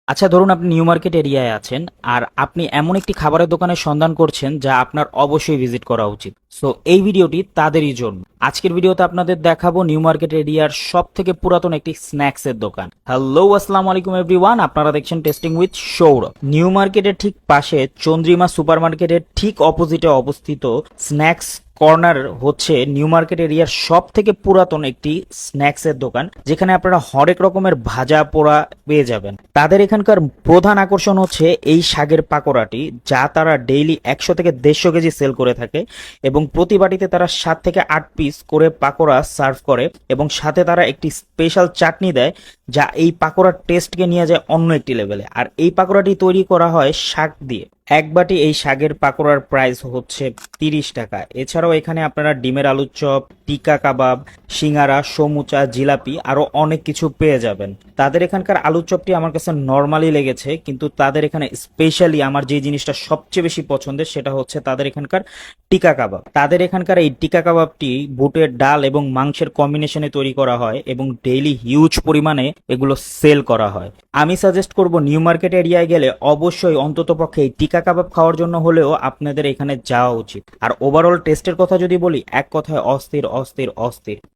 আচ্ছা, ধরুন আপনি নিউ মার্কেট এরিয়ায় আছেন আর আপনি এমন একটি খাবারের দোকানের সন্ধান করছেন যা আপনার অবশ্যই ভিজিট করা উচিত। সো এই ভিডিওটি তাদেরই জন্য। আজকের ভিডিওতে আপনাদের দেখাবো নিউ মার্কেট এরিয়ার সব থেকে পুরাতন একটি স্ন্যাক্স এর দোকান। হ্যালো, আসসালামু আলাইকুম এভরিওয়ান, আপনারা দেখছেন টেস্টিং উইথ সৌরভ। নিউ মার্কেটের ঠিক পাশে চন্দ্রিমা সুপার মার্কেটের ঠিক অপোজিটে অবস্থিত স্ন্যাক্স কর্নার হচ্ছে নিউ মার্কেট এরিয়ার সব থেকে পুরাতন একটি স্ন্যাক্স এর দোকান, যেখানে আপনারা হরেক রকমের ভাজা পোড়া পেয়ে যাবেন। তাদের এখানকার প্রধান আকর্ষণ হচ্ছে এই শাকের পাকোড়াটি, যা তারা ডেইলি 100 থেকে 150 কেজি সেল করে থাকে এবং প্রতি বাটিতে তারা 7 থেকে 8 পিস করে পাকোড়া সার্ভ করে এবং সাথে তারা একটি স্পেশাল চাটনি দেয়, যা এই পাকোড়ার টেস্টকে নিয়ে যায় অন্য একটি লেভেলে। আর এই পাকোড়াটি তৈরি করা হয় শাক দিয়ে। এক বাটি এই শাকের পাকোড়ার প্রাইস হচ্ছে 30 টাকা। এছাড়াও এখানে আপনারা ডিমের আলুর চপ, টিকা কাবাব, সিঙ্গারা, সমুচা, জিলাপি আরো অনেক কিছু পেয়ে যাবেন। তাদের এখানকার আলুর চপটি আমার কাছে নর্মালি লেগেছে, কিন্তু তাদের এখানে স্পেশালি আমার যে জিনিসটা সবচেয়ে বেশি পছন্দের সেটা হচ্ছে তাদের এখানকার টিকা কাবাব। তাদের এখানকার এই টিকা কাবাবটি বুটের ডাল এবং মাংসের কম্বিনেশনে তৈরি করা হয় এবং ডেইলি হিউজ পরিমাণে এগুলো সেল করা হয়। আমি সাজেস্ট করব নিউ মার্কেট এরিয়ায় গেলে অবশ্যই অন্ততপক্ষে এই টিকা কাবাব খাওয়ার জন্য হলেও আপনাদের এখানে যাওয়া উচিত। আর ওভারঅল টেস্টের কথা যদি বলি, এক কথায় অস্থির অস্থির অস্থির।